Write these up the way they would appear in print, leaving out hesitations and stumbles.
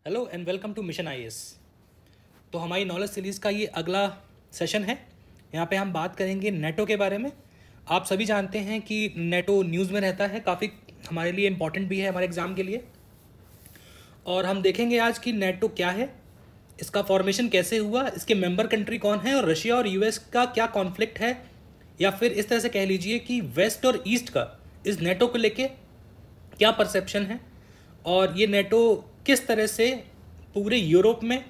Hello and welcome to mission IAS. तो हमारी knowledge series का ये अगला सेशन है। यहाँ पे हम बात करेंगे नेटो के बारे में। आप सभी जानते हैं कि नेटो न्यूज़ में रहता है, काफ़ी हमारे लिए इम्पॉर्टेंट भी है हमारे एग्ज़ाम के लिए। और हम देखेंगे आज कि नेटो क्या है, इसका फॉर्मेशन कैसे हुआ, इसके मेंबर कंट्री कौन है और रशिया और यूएस का क्या कॉन्फ्लिक्ट है, या फिर इस तरह से कह लीजिए कि वेस्ट और ईस्ट का इस नेटो को लेके क्या परसेप्शन है, और ये नेटो किस तरह से पूरे यूरोप में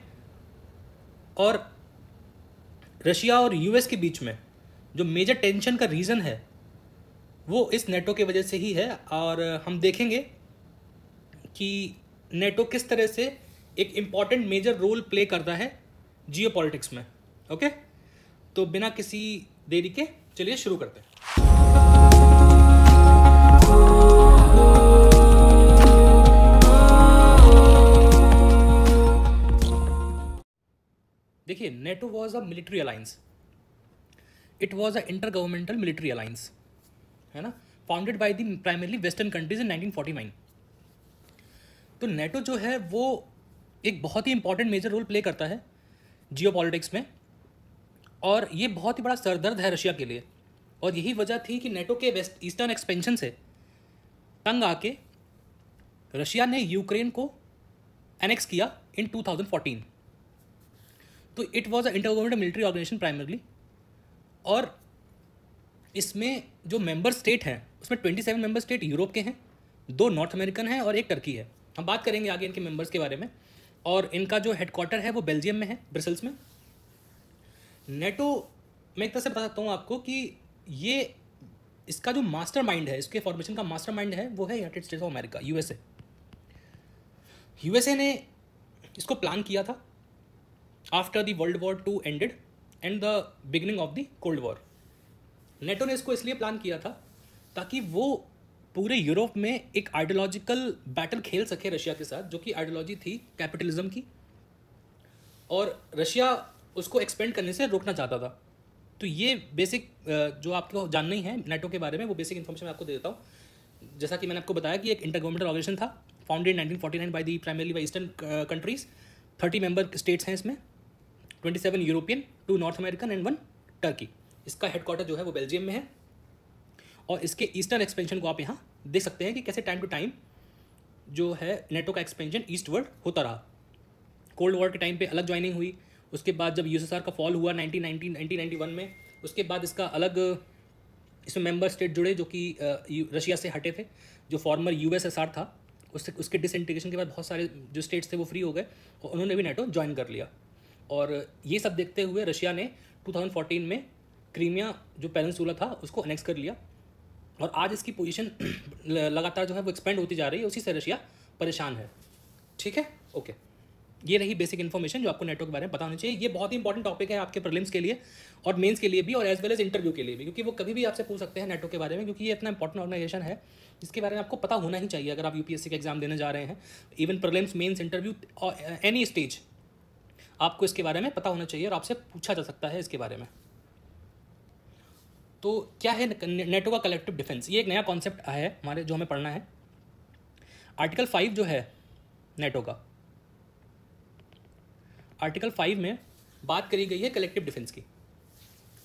और रशिया और यूएस के बीच में जो मेजर टेंशन का रीज़न है वो इस नेटो की वजह से ही है। और हम देखेंगे कि नेटो किस तरह से एक इम्पॉर्टेंट मेजर रोल प्ले करता है जियो पॉलिटिक्स में। ओके, तो बिना किसी देरी के चलिए शुरू करते हैं। देखिए, NATO was a military alliance, it was a inter governmental military alliance, है ना, founded by the primarily western countries in 1949। तो नेटो जो है वो एक बहुत ही इंपॉर्टेंट मेजर रोल प्ले करता है जियो पॉलिटिक्स में, और ये बहुत ही बड़ा सरदर्द है रशिया के लिए। और यही वजह थी कि नेटो के वेस्ट ईस्टर्न एक्सपेंशन से तंग आके रशिया ने यूक्रेन को एनेक्स किया इन 2014। तो it was a inter governmental military organisation primarily, और इसमें जो मेंबर स्टेट हैं उसमें 27 मेंबर स्टेट यूरोप के हैं, 2 नॉर्थ अमेरिकन हैं और 1 टर्की है। हम बात करेंगे आगे इनके मेंबर्स के बारे में। और इनका जो हेडक्वार्टर है वो बेल्जियम में है, ब्रसेल्स में। नेटो मैं एक तरह से बता सकता हूँ आपको कि ये इसका जो मास्टर माइंड है, इसके फॉर्मेशन का मास्टर माइंड है वो है United States of America, USA. USA ने इसको प्लान किया था after the world war 2 ended and the beginning of the cold war. NATO ने इसको इसलिए प्लान किया था ताकि वो पूरे यूरोप में एक आइडियोलॉजिकल बैटल खेल सके रशिया के साथ, जो कि आइडियोलॉजी थी कैपिटलिज्म की, और रशिया उसको एक्सपेंड करने से रोकना चाहता था। तो ये बेसिक जो आपको जानना ही है नेटो के बारे में, वो बेसिक इन्फॉर्मेशन मैं आपको दे देता हूँ। जैसा कि मैंने आपको बताया कि एक इंटर गवर्नमेंटल ऑर्गेनाइजेशन था, founded 1949 by the primarily bye eastern countries. 30 member states हैं इसमें, 27 European, 2 north American and 1 Turkey. इसका हेडक्वार्टर जो है वो बेल्जियम में है। और इसके ईस्टर्न एक्सपेंशन को आप यहाँ देख सकते हैं कि कैसे टाइम टू टाइम जो है नेटो का एक्सपेंशन ईस्टवर्ड होता रहा। कोल्ड वॉर के टाइम पे अलग ज्वाइनिंग हुई, उसके बाद जब यूएसएसआर का फॉल हुआ 1991 में, उसके बाद इसका अलग इसमें मेंबर स्टेट जुड़े जो कि रशिया से हटे थे, जो फॉर्मर यूएसएसआर था। उसके डिसइंटीग्रेशन के बाद बहुत सारे जो स्टेट्स थे वो फ्री हो गए और उन्होंने भी नेटो ज्वाइन कर लिया। और ये सब देखते हुए रशिया ने 2014 में क्रीमिया जो पेनिनसुला था उसको अनेक्स कर लिया, और आज इसकी पोजीशन लगातार जो है वो एक्सपेंड होती जा रही है। उसी से रशिया परेशान है। ठीक है, ओके। ये रही बेसिक इन्फॉर्मेशन जो आपको नेटो के बारे में पता होनी चाहिए। ये बहुत ही इंपॉर्टेंट टॉपिक है आपके प्रीलिम्स के लिए और मेंस के लिए भी, और एज वेल एज इंटरव्यू के लिए भी, क्योंकि वो कभी भी आपसे पूछ सकते हैं नेटो के बारे में, क्योंकि ये इतना इंपॉर्टेंट ऑर्गेनाइजेशन है जिसके बारे में आपको पता होना ही चाहिए अगर आप यूपीएससी का एग्जाम देने जा रहे हैं। Even prelims, mains, interview, any stage आपको इसके बारे में पता होना चाहिए और आपसे पूछा जा सकता है इसके बारे में। तो क्या है नेटो का कलेक्टिव डिफेंस? ये एक नया कॉन्सेप्ट है हमारे, जो हमें पढ़ना है। आर्टिकल 5 जो है नेटो का, आर्टिकल 5 में बात करी गई है कलेक्टिव डिफेंस की।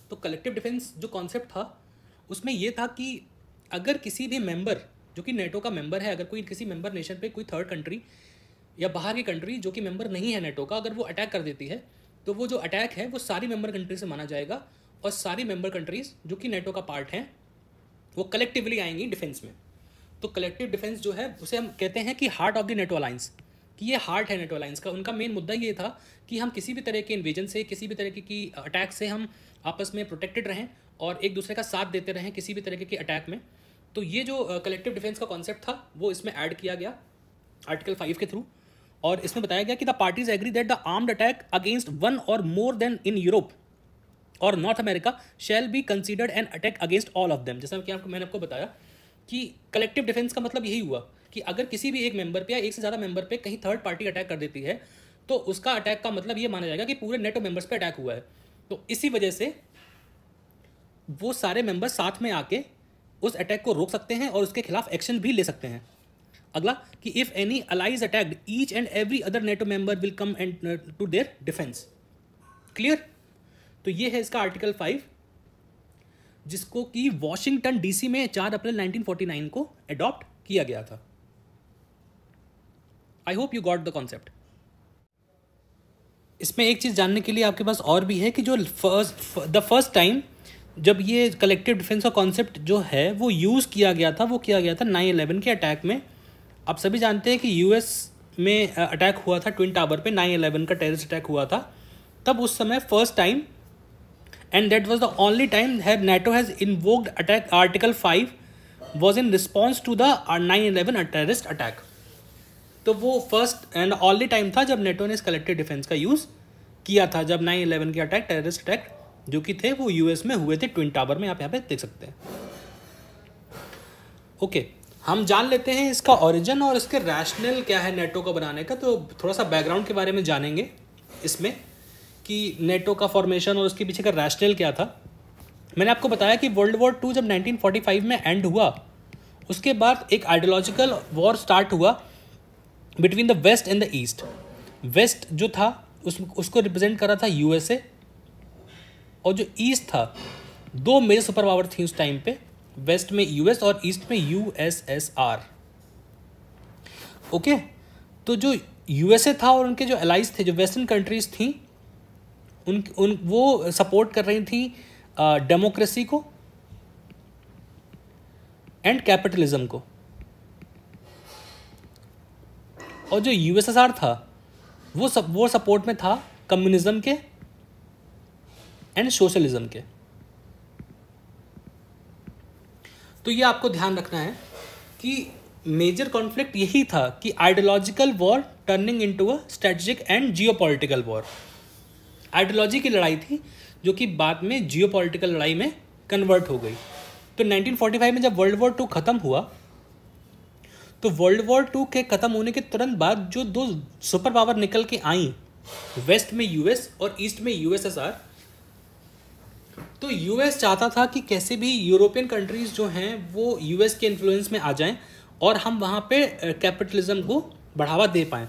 तो कलेक्टिव डिफेंस जो कॉन्सेप्ट था उसमें यह था कि अगर किसी भी मेंबर जो कि नेटो का मेंबर है, अगर कोई किसी मेंबर नेशन पे कोई थर्ड कंट्री या बाहर की कंट्री जो कि मेंबर नहीं है नेटो का, अगर वो अटैक कर देती है, तो वो जो अटैक है वो सारी मेंबर कंट्री से माना जाएगा, और सारी मेंबर कंट्रीज़ जो कि नेटो का पार्ट हैं वो कलेक्टिवली आएंगी डिफेंस में। तो कलेक्टिव डिफेंस जो है उसे हम कहते हैं कि heart of the NATO alliance, कि ये हार्ट है नेटो अलायंस का। उनका मेन मुद्दा ये था कि हम किसी भी तरह के इन्वेजन से, किसी भी तरह की अटैक से हम आपस में प्रोटेक्टेड रहें और एक दूसरे का साथ देते रहें किसी भी तरह के अटैक में। तो ये जो कलेक्टिव डिफेंस का कॉन्सेप्ट था वो इसमें ऐड किया गया आर्टिकल 5 के थ्रू, और इसमें बताया गया कि the parties agree that the armed attack against one or more than in Europe or North America shall be considered an attack against all of them. जैसा कि मैंने आपको बताया कि कलेक्टिव डिफेंस का मतलब यही हुआ कि अगर किसी भी एक मेंबर पे या एक से ज़्यादा मेंबर पे कहीं थर्ड पार्टी अटैक कर देती है, तो उसका अटैक का मतलब ये माना जाएगा कि पूरे नेटो मेंबर्स पे अटैक हुआ है। तो इसी वजह से वो सारे मेंबर साथ में आके उस अटैक को रोक सकते हैं और उसके खिलाफ एक्शन भी ले सकते हैं। अगला कि if any allies attacked each and every other NATO member will come and to their defence. Clear? तो ये है इसका आर्टिकल 5, जिसको कि वॉशिंगटन डीसी में 4 अप्रैल 1949 को अडॉप्ट किया गया था। I hope you got the concept. इसमें एक चीज़ जानने के लिए आपके पास और भी है कि जो फर्स्ट टाइम जब ये कलेक्टिव डिफेंस का कॉन्सेप्ट जो है वो यूज़ किया गया था, वो किया गया था 9/11 के अटैक में। आप सभी जानते हैं कि यूएस में अटैक हुआ था ट्विन टावर पे, 9/11 का टेररिस्ट अटैक हुआ था। तब उस समय first time, and that was the only time NATO has invoked attack article 5 was in response to the 9/11 terrorist attack. तो वो फर्स्ट एंड ओनली टाइम था जब नेटो ने इस कलेक्टिव डिफेंस का यूज़ किया था, जब 9/11 के अटैक, टेररिस्ट अटैक जो कि थे वो यूएस में हुए थे ट्विन टावर में, आप यहाँ पे देख सकते हैं। ओके, हम जान लेते हैं इसका ओरिजिन और इसके रैशनल क्या है नेटो को बनाने का। तो थोड़ा सा बैकग्राउंड के बारे में जानेंगे इसमें कि नेटो का फॉर्मेशन और उसके पीछे का रैशनल क्या था। मैंने आपको बताया कि वर्ल्ड वॉर 2 जब 1945 में एंड हुआ, उसके बाद एक आइडियोलॉजिकल वॉर स्टार्ट हुआ between the west and the east. West जो था उसको रिप्रेजेंट कर रहा था यूएसए, और जो ईस्ट था, 2 मेजर सुपर पावर थी उस टाइम पे, वेस्ट में यूएस और ईस्ट में यूएसएसआर। ओके, तो जो यूएसए था और उनके जो एलाइज थे, जो वेस्टर्न कंट्रीज थी, वो सपोर्ट कर रही थी डेमोक्रेसी को एंड कैपिटलिज्म को, और जो यूएसएसआर था वो सपोर्ट में था कम्युनिज्म के एंड सोशलिज्म के। तो ये आपको ध्यान रखना है कि मेजर कॉन्फ्लिक्ट यही था कि ideological war turning into a strategic and geopolitical war. Ideology की लड़ाई थी जो कि बाद में जियोपॉलिटिकल लड़ाई में कन्वर्ट हो गई। तो 1945 में जब वर्ल्ड वॉर 2 खत्म हुआ, तो वर्ल्ड वॉर 2 के खत्म होने के तुरंत बाद जो 2 सुपर पावर निकल के आई, वेस्ट में यूएस और ईस्ट में यूएसएसआर, तो यूएस चाहता था कि कैसे भी यूरोपियन कंट्रीज जो हैं वो यूएस के इन्फ्लुएंस में आ जाएं और हम वहाँ पे कैपिटलिज्म को बढ़ावा दे पाएँ।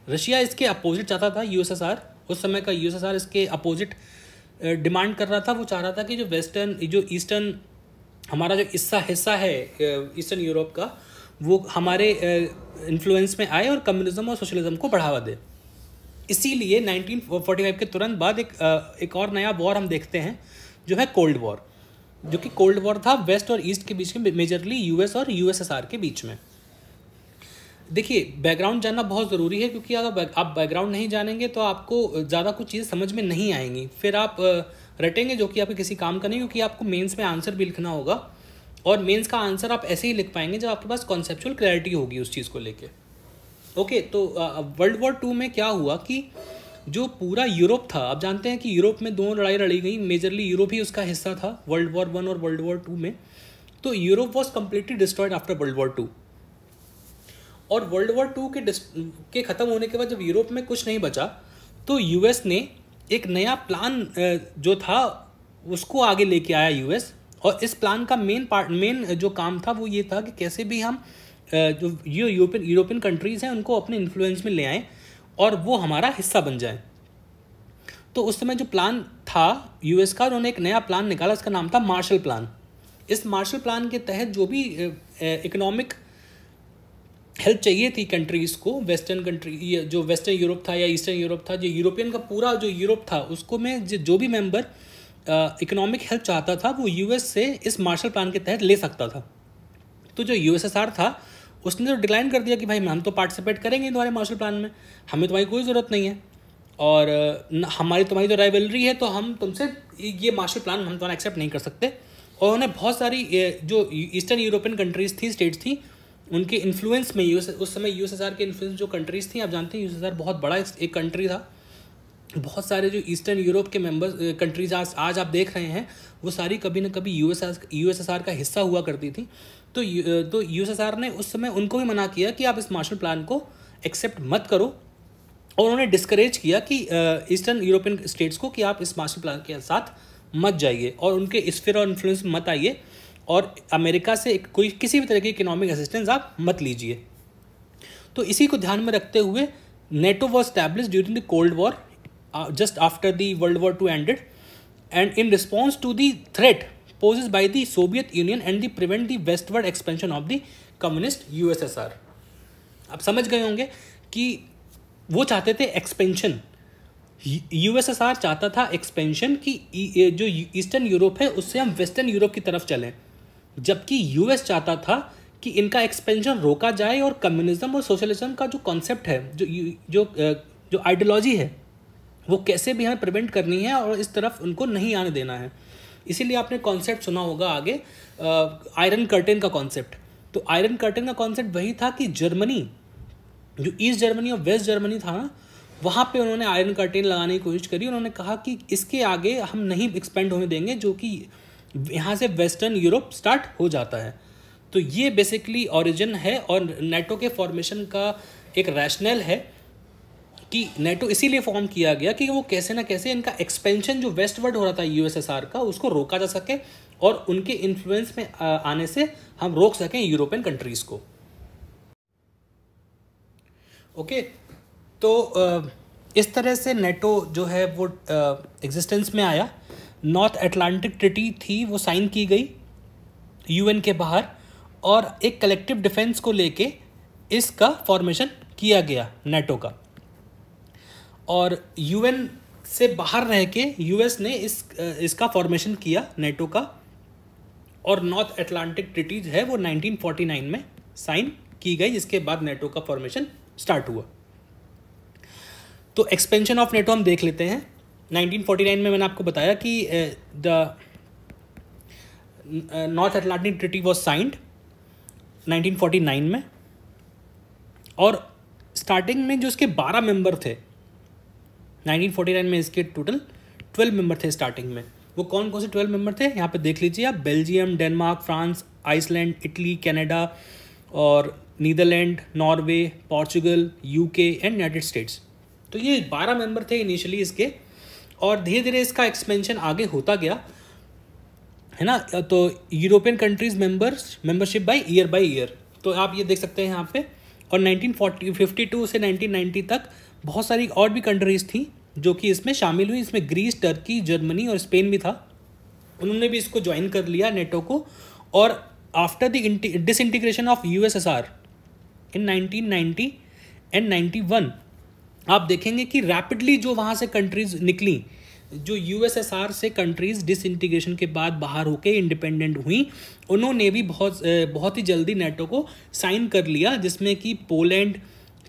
रशिया इसके अपोजिट चाहता था, यूएसएसआर, उस समय का यूएसएसआर इसके अपोजिट डिमांड कर रहा था। वो चाह रहा था कि जो ईस्टर्न हमारा जो हिस्सा है ईस्टर्न यूरोप का, वो हमारे इन्फ्लुएंस में आए और कम्युनिज्म और सोशलिज्म को बढ़ावा दे। इसीलिए 1945 के तुरंत बाद एक और नया वॉर हम देखते हैं जो है कोल्ड वॉर, जो कि कोल्ड वॉर था वेस्ट और ईस्ट के बीच में, मेजरली यूएस और यूएसएसआर के बीच में। देखिए, बैकग्राउंड जानना बहुत ज़रूरी है, क्योंकि अगर आप बैकग्राउंड नहीं जानेंगे तो आपको ज़्यादा कुछ चीज़ें समझ में नहीं आएंगी, फिर आप रटेंगे जो कि आपके किसी काम का नहीं, क्योंकि आपको मेंस में आंसर भी लिखना होगा, और मेंस का आंसर आप ऐसे ही लिख पाएंगे जब आपके पास कॉन्सेप्चुअल क्लैरिटी होगी उस चीज़ को लेके। ओके, तो वर्ल्ड वॉर 2 में क्या हुआ कि जो पूरा यूरोप था, आप जानते हैं कि यूरोप में 2 लड़ाई लड़ी गई, मेजरली यूरोप ही उसका हिस्सा था वर्ल्ड वॉर 1 और वर्ल्ड वॉर 2 में। तो Europe was completely destroyed after world war 2, और वर्ल्ड वॉर 2 के ख़त्म होने के बाद जब यूरोप में कुछ नहीं बचा, तो यूएस ने एक नया प्लान जो था उसको आगे लेके आया यूएस, और इस प्लान का मेन जो काम था वो ये था कि कैसे भी हम जो यूरोपियन कंट्रीज़ हैं उनको अपने इन्फ्लुएंस में ले आएँ और वो हमारा हिस्सा बन जाए। तो उस समय जो प्लान था यूएस का, उन्होंने एक नया प्लान निकाला, उसका नाम था मार्शल प्लान। इस मार्शल प्लान के तहत जो भी इकोनॉमिक हेल्प चाहिए थी कंट्रीज़ को, वेस्टर्न कंट्री, जो वेस्टर्न यूरोप था या ईस्टर्न यूरोप था, जो यूरोपियन का पूरा जो यूरोप था, उसको में जो भी मेंबर इकोनॉमिक हेल्प चाहता था वो यूएस से इस मार्शल प्लान के तहत ले सकता था। तो जो यूएसएसआर था उसने तो डिक्लाइन कर दिया कि भाई हम तो पार्टिसिपेट करेंगे तुम्हारे मार्शल प्लान में, हमें तुम्हारी कोई ज़रूरत नहीं है, और तुम्हारी तो राइवलरी है, तो हम तुमसे ये मार्शल प्लान हम तुम्हारा एक्सेप्ट नहीं कर सकते। और उन्हें बहुत सारी जो ईस्टर्न यूरोपियन कंट्रीज़ थी, स्टेट्स थी, उनके इन्फ्लुएंस में उस समय यूएसएसआर के इन्फ्लुएंस जो कंट्रीज़ थी, आप जानते हैं यूएसएसआर बहुत बड़ा एक कंट्री था, बहुत सारे जो ईस्टर्न यूरोप के मेंबर्स कंट्रीज आज आप देख रहे हैं वो सारी कभी ना कभी यूएसएसआर का हिस्सा हुआ करती थी। तो यूएसएसआर ने उस समय उनको भी मना किया कि आप इस मार्शल प्लान को एक्सेप्ट मत करो, और उन्होंने डिस्करेज किया कि ईस्टर्न यूरोपियन स्टेट्स को कि आप इस मार्शल प्लान के साथ मत जाइए और उनके स्फीयर और इन्फ्लुएंस मत आइए, और अमेरिका से किसी भी तरह की इकोनॉमिक असिस्टेंस आप मत लीजिए। तो इसी को ध्यान में रखते हुए NATO was established during the Cold War, just after the World War II ended, and in response to the threat posed by the Soviet Union and the prevent the westward expansion of the communist USSR. आप समझ गए होंगे कि वो चाहते थे expansion, USSR चाहता था एक्सपेंशन कि जो ईस्टर्न यूरोप है उससे हम वेस्टर्न यूरोप की तरफ चलें, जबकि US चाहता था कि इनका एक्सपेंशन रोका जाए और कम्युनिज्म और सोशलिज्म का जो कॉन्सेप्ट है, जो आइडियोलॉजी है, वो कैसे भी हमें प्रिवेंट करनी है और इस तरफ उनको नहीं आने देना है। इसीलिए आपने कॉन्सेप्ट सुना होगा आगे, आयरन कर्टेन का कॉन्सेप्ट। तो आयरन कर्टेन का कॉन्सेप्ट वही था कि जर्मनी, जो ईस्ट जर्मनी और वेस्ट जर्मनी था ना, वहाँ पे उन्होंने आयरन कर्टेन लगाने की कोशिश करी। उन्होंने कहा कि इसके आगे हम नहीं एक्सपेंड होने देंगे, जो कि यहाँ से वेस्टर्न यूरोप स्टार्ट हो जाता है। तो ये बेसिकली ओरिजिन है और नेटो के फॉर्मेशन का एक रैशनल है कि नेटो इसीलिए फॉर्म किया गया कि वो कैसे ना कैसे इनका एक्सपेंशन जो वेस्टवर्ड हो रहा था USSR का, उसको रोका जा सके और उनके इन्फ्लुएंस में आने से हम रोक सकें यूरोपियन कंट्रीज़ को। ओके, तो इस तरह से नेटो जो है वो एग्जिस्टेंस में आया। नॉर्थ अटलांटिक ट्रीटी थी, वो साइन की गई UN के बाहर, और एक कलेक्टिव डिफेंस को लेके इसका फॉर्मेशन किया गया नेटो का। और UN से बाहर रह के US ने इसका फॉर्मेशन किया नेटो का, और नॉर्थ अटलांटिक ट्रीटी है वो 1949 में साइन की गई, जिसके बाद नेटो का फॉर्मेशन स्टार्ट हुआ। तो एक्सपेंशन ऑफ नेटो हम देख लेते हैं। 1949 में मैंने आपको बताया कि the north Atlantic treaty was signed 1949 में, और स्टार्टिंग में जो इसके 12 मेंबर थे 1949 में, इसके टोटल 12 मेंबर थे स्टार्टिंग में। वो कौन कौन से 12 मेंबर थे यहाँ पे देख लीजिए आप। Belgium, Denmark, France, Iceland, Italy, Canada और Netherland, Norway, Portugal, UK and United States. तो ये 12 मेंबर थे इनिशियली इसके, और धीरे धीरे इसका एक्सपेंशन आगे होता गया, है ना। तो European countries membership by year. तो आप ये देख सकते हैं यहाँ पे। और 1952 से 1990 तक बहुत सारी और भी कंट्रीज़ थी जो कि इसमें शामिल हुई। इसमें ग्रीस, टर्की, जर्मनी और स्पेन भी था। उन्होंने भी इसको ज्वाइन कर लिया नेटो को। और after the disintegration of USSR in 1990 and 91 आप देखेंगे कि रैपिडली जो वहाँ से कंट्रीज़ निकली, जो USSR से कंट्रीज़ डिसइंटीग्रेशन के बाद बाहर होके इंडिपेंडेंट हुई, उन्होंने भी बहुत ही जल्दी नेटो को साइन कर लिया, जिसमें कि पोलैंड,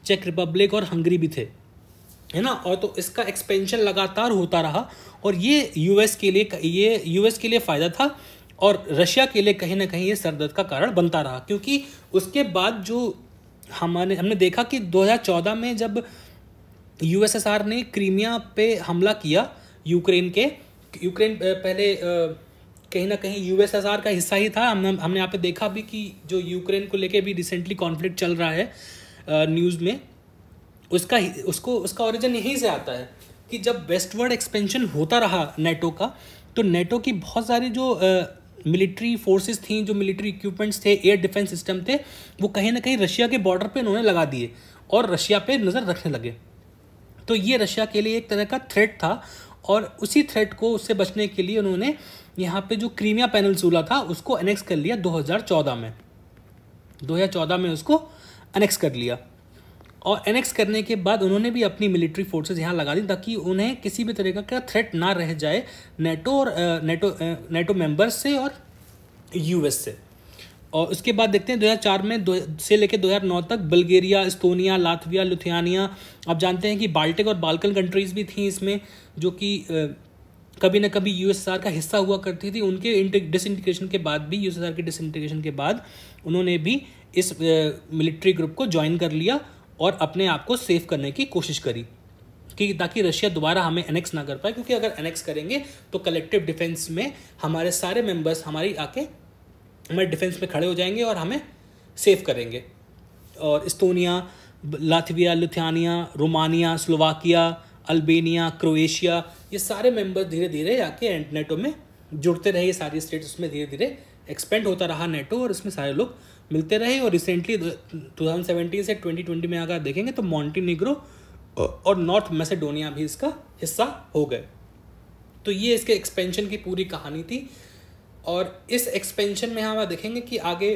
चेक रिपब्लिक और हंगरी भी थे, है ना। और तो इसका एक्सपेंशन लगातार होता रहा, और ये यूएस के लिए फ़ायदा था, और रशिया के लिए कहीं ना कहीं ये सरदर्द का कारण बनता रहा। क्योंकि उसके बाद जो हमने देखा कि 2014 में जब USSR ने क्रीमिया पे हमला किया, यूक्रेन पहले कहीं ना कहीं USSR का हिस्सा ही था। हमने यहाँ पे देखा भी कि जो यूक्रेन को लेके भी रिसेंटली कॉन्फ्लिक्ट चल रहा है न्यूज़ में, उसका ओरिजिन यहीं से आता है कि जब वेस्टवर्ड एक्सपेंशन होता रहा नेटो का, तो नेटो की बहुत सारी जो मिलिट्री फोर्सेस थी, जो मिलिट्री इक्विपमेंट्स थे, एयर डिफेंस सिस्टम थे, वो कहीं ना कहीं रशिया के बॉर्डर पे उन्होंने लगा दिए और रशिया पे नज़र रखने लगे। तो ये रशिया के लिए एक तरह का थ्रेट था, और उसी थ्रेट को उससे बचने के लिए उन्होंने यहाँ पे जो क्रीमिया पेनिनसुला था उसको एनेक्स कर लिया 2014 में उसको एनेक्स कर लिया। और एनेक्स करने के बाद उन्होंने भी अपनी मिलिट्री फोर्सेस यहाँ लगा दी, ताकि उन्हें किसी भी तरीके का थ्रेट ना रह जाए नेटो मेंबर्स से और US से। और उसके बाद देखते हैं 2004 में से लेकर 2009 तक बल्गेरिया, एस्तोनिया, लातविया, लिथुआनिया, आप जानते हैं कि बाल्टिक और बाल्कन कंट्रीज़ भी थी इसमें, जो कि कभी ना कभी USSR का हिस्सा हुआ करती थी। उनके डिसइंटीग्रेशन के बाद भी, USSR के डिसइंटीग्रेशन के बाद उन्होंने भी इस मिलिट्री ग्रुप को ज्वाइन कर लिया और अपने आप को सेव करने की कोशिश करी, कि ताकि रशिया दोबारा हमें एनेक्स ना कर पाए। क्योंकि अगर एनेक्स करेंगे तो कलेक्टिव डिफेंस में हमारे सारे मेंबर्स हमारे डिफेंस में खड़े हो जाएंगे और हमें सेव करेंगे। और Estonia, Latvia, Lithuania, Romania, Slovakia, Albania, Croatia, ये सारे मेंबर धीरे धीरे आके नेटो में जुड़ते रहे। ये सारी स्टेट्स उसमें धीरे धीरे एक्सपेंड होता रहा नेटो, और इसमें सारे लोग मिलते रहे। और रिसेंटली 2017 से 2020 में अगर देखेंगे तो मॉन्टीनीग्रो और नॉर्थ मैसेडोनिया भी इसका हिस्सा हो गए। तो ये इसके एक्सपेंशन की पूरी कहानी थी। और इस एक्सपेंशन में हम देखेंगे कि आगे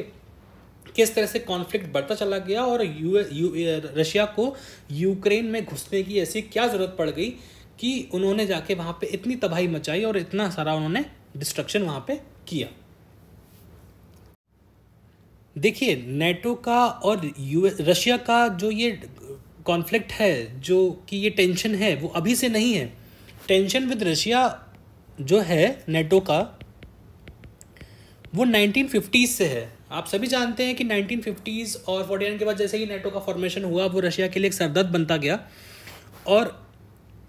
किस तरह से कॉन्फ्लिक्ट बढ़ता चला गया और रशिया को यूक्रेन में घुसने की ऐसी क्या ज़रूरत पड़ गई कि उन्होंने जाके वहाँ पे इतनी तबाही मचाई और इतना सारा उन्होंने डिस्ट्रक्शन वहाँ पे किया। देखिए, नेटो का और रशिया का जो ये कॉन्फ्लिक्ट है, जो कि ये टेंशन है, वो अभी से नहीं है। टेंशन विद रशिया जो है नेटो का, वो 1950s से है। आप सभी जानते हैं कि 1950s और 49 के बाद जैसे ही नेटो का फॉर्मेशन हुआ, वो रशिया के लिए एक सरदर्द बनता गया। और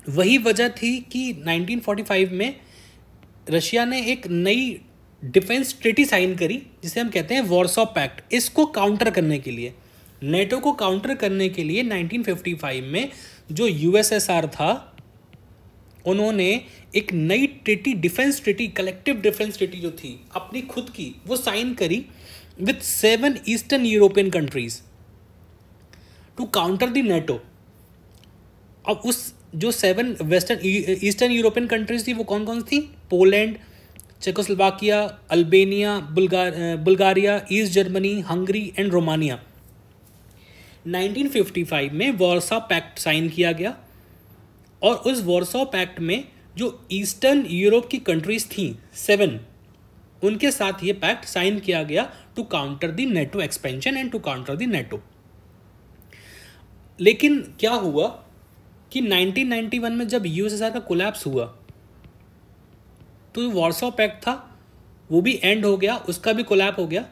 वही वजह थी कि 1945 में रशिया ने एक नई डिफेंस ट्रीटी साइन करी, जिसे हम कहते हैं वॉर्सॉ पैक्ट। इसको काउंटर करने के लिए, नेटो को काउंटर करने के लिए 1955 में जो यूएसएसआर था, उन्होंने एक नई treaty, defence treaty, collective defence treaty जो थी अपनी खुद की, वो साइन करी with 7 eastern European countries to counter the NATO. अब उस जो 7 वेस्टर्न ईस्टर्न यूरोपियन कंट्रीज थी, वो कौन कौन थी? Poland, Czechoslovakia, Albania, Bulgaria, east Germany, Hungary and Romania. 1955 में वॉर्सॉ पैक्ट साइन किया गया और उस वॉर्सॉ पैक्ट में जो ईस्टर्न यूरोप की कंट्रीज थी 7, उनके साथ ये पैक्ट साइन किया गया to counter the NATO expansion and to counter the NATO. लेकिन क्या हुआ कि 1991 में जब यूएसएसआर का कोलैप्स हुआ, तो जो वॉर्सॉ पैक्ट था वो भी एंड हो गया, उसका भी कोलैप हो गया,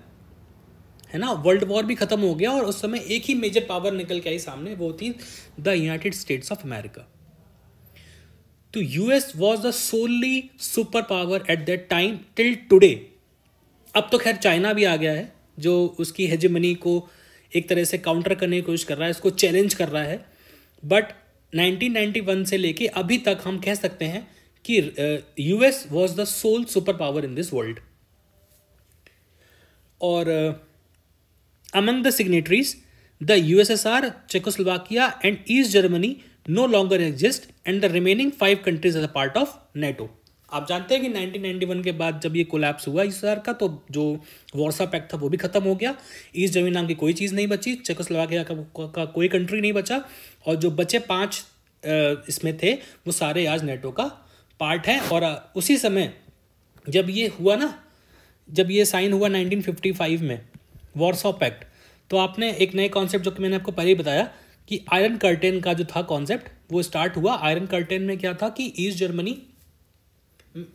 है ना। वर्ल्ड वॉर भी खत्म हो गया और उस समय एक ही मेजर पावर निकल के आई सामने, वो थी the United States of America. तो US was the only super power at that time till today. अब तो खैर चाइना भी आ गया है, जो उसकी हेजेमनी को एक तरह से काउंटर करने की कोशिश कर रहा है, इसको चैलेंज कर रहा है। बट 1991 से लेके अभी तक हम कह सकते हैं कि US was the sole super power in this world. और among the signatories, the USSR, Czechoslovakia and East Germany no longer exist and the remaining 5 countries are a part of NATO. आप जानते हैं कि 1991 के बाद जब ये कोलैप्स हुआ यूएसएसआर का, तो जो वॉर्सॉ पैक्ट था वो भी खत्म हो गया। ईस्ट जर्मनी नाम की कोई चीज़ नहीं बची, चेकोस्लोवाकिया का कोई कंट्री नहीं बचा, और जो बचे 5 इसमें थे वो सारे आज नेटो का पार्ट है। और उसी समय जब ये हुआ ना, जब ये साइन हुआ 1955 में वॉर्सॉ पैक्ट, तो आपने एक नए कॉन्सेप्ट, जो कि मैंने आपको पहले ही बताया कि आयरन कर्टेन का जो था कॉन्सेप्ट, वो स्टार्ट हुआ। आयरन कर्टेन में क्या था कि ईस्ट जर्मनी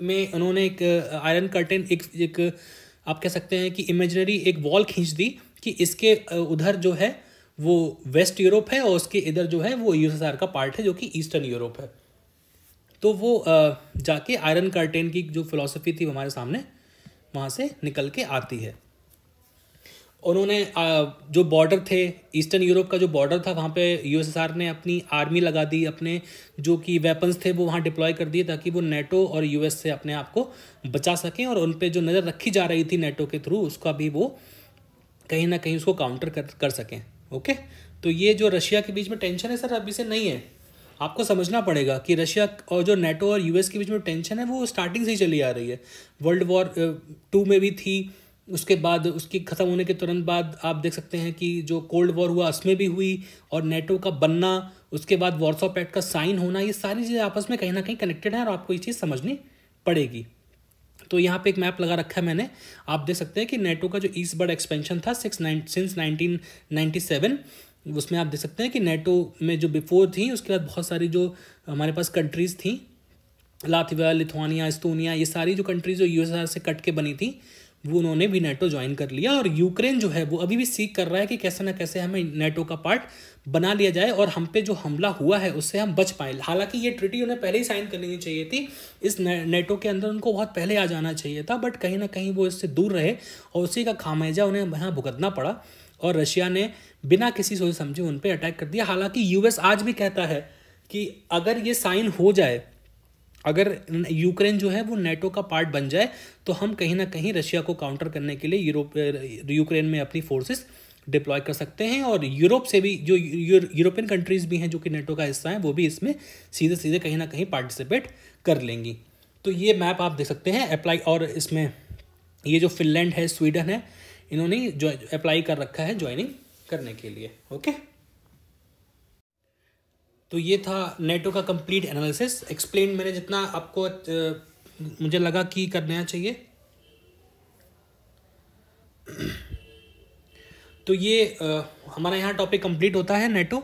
में उन्होंने एक आयरन कर्टेन, एक आप कह सकते हैं कि इमेजिनरी एक वॉल खींच दी कि इसके उधर जो है वो वेस्ट यूरोप है और उसके इधर जो है वो यूएसएसआर का पार्ट है, जो कि ईस्टर्न यूरोप है। तो वो जाके आयरन कर्टेन की जो फिलॉसफी थी हमारे सामने वहाँ से निकल के आती है। उन्होंने जो बॉर्डर थे, ईस्टर्न यूरोप का जो बॉर्डर था, वहाँ पे यूएसएसआर ने अपनी आर्मी लगा दी, अपने जो कि वेपन्स थे वो वहाँ डिप्लॉय कर दिए, ताकि वो नेटो और यूएस से अपने आप को बचा सकें। और उन पे जो नज़र रखी जा रही थी नेटो के थ्रू, उसका भी वो कहीं ना कहीं उसको काउंटर कर सकें। ओके, तो ये जो रशिया के बीच में टेंशन है सर, अभी से नहीं है। आपको समझना पड़ेगा कि रशिया और जो नेटो और यूएस के बीच में टेंशन है वो स्टार्टिंग से ही चली आ रही है। वर्ल्ड वॉर 2 में भी थी, उसके बाद उसकी ख़त्म होने के तुरंत बाद आप देख सकते हैं कि जो कोल्ड वॉर हुआ उसमें भी हुई, और नेटो का बनना, उसके बाद वॉर्सॉ पैक्ट का साइन होना, ये सारी चीज़ें आपस में कहीं ना कहीं कनेक्टेड हैं और आपको ये चीज़ समझनी पड़ेगी। तो यहाँ पे एक मैप लगा रखा है मैंने, आप देख सकते हैं कि नेटो का जो ईस्ट बर्ड एक्सपेंशन था सिंस 1997, उसमें आप देख सकते हैं कि नेटो में जो बिफोर थी, उसके बाद बहुत सारी जो हमारे पास कंट्रीज़ थी, लातविया, लिथुआनिया, एस्टोनिया, ये सारी जो कंट्रीज जो यूएसएसआर से कट के बनी थी, वो उन्होंने भी नेटो ज्वाइन कर लिया। और यूक्रेन जो है वो अभी भी सीख कर रहा है कि कैसे ना कैसे हमें नेटो का पार्ट बना लिया जाए और हम पे जो हमला हुआ है उससे हम बच पाएँ। हालांकि ये ट्रीटी उन्हें पहले ही साइन कर लेनी चाहिए थी, इस नेटो के अंदर उनको बहुत पहले आ जाना चाहिए था, बट कहीं ना कहीं वो इससे दूर रहे और उसी का खामियाजा उन्हें यहाँ भुगतना पड़ा और रशिया ने बिना किसी सोच समझे उन पर अटैक कर दिया। हालांकि यूएस आज भी कहता है कि अगर ये साइन हो जाए अगर यूक्रेन जो है वो नेटो का पार्ट बन जाए तो हम कहीं ना कहीं रशिया को काउंटर करने के लिए यूक्रेन में अपनी फोर्सेस डिप्लॉय कर सकते हैं, और यूरोप से भी जो यूरोपियन कंट्रीज़ भी हैं जो कि नेटो का हिस्सा हैं वो भी इसमें सीधे सीधे कहीं ना कहीं पार्टिसिपेट कर लेंगी। तो ये मैप आप देख सकते हैं अप्लाई, और इसमें ये जो फिनलैंड है, स्वीडन है, इन्होंने जो अप्लाई कर रखा है ज्वाइनिंग करने के लिए। ओके, तो ये था नेटो का कंप्लीट एनालिसिस। एक्सप्लेन मैंने जितना आपको मुझे लगा कि करना चाहिए। तो ये हमारा यहाँ टॉपिक कंप्लीट होता है नेटो,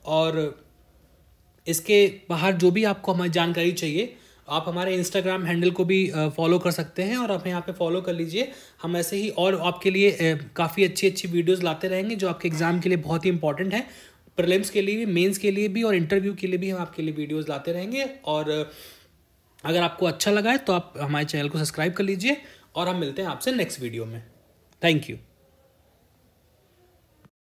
और इसके बाहर जो भी आपको हमारी जानकारी चाहिए आप हमारे इंस्टाग्राम हैंडल को भी फॉलो कर सकते हैं, और आप यहाँ पे फॉलो कर लीजिए। हम ऐसे ही और आपके लिए काफ़ी अच्छी अच्छी वीडियोस लाते रहेंगे जो आपके एग्ज़ाम के लिए बहुत ही इंपॉर्टेंट है, प्रीलिम्स के लिए भी, मेंस के लिए भी, और इंटरव्यू के लिए भी हम आपके लिए वीडियोस लाते रहेंगे। और अगर आपको अच्छा लगा है तो आप हमारे चैनल को सब्सक्राइब कर लीजिए, और हम मिलते हैं आपसे नेक्स्ट वीडियो में। Thank you.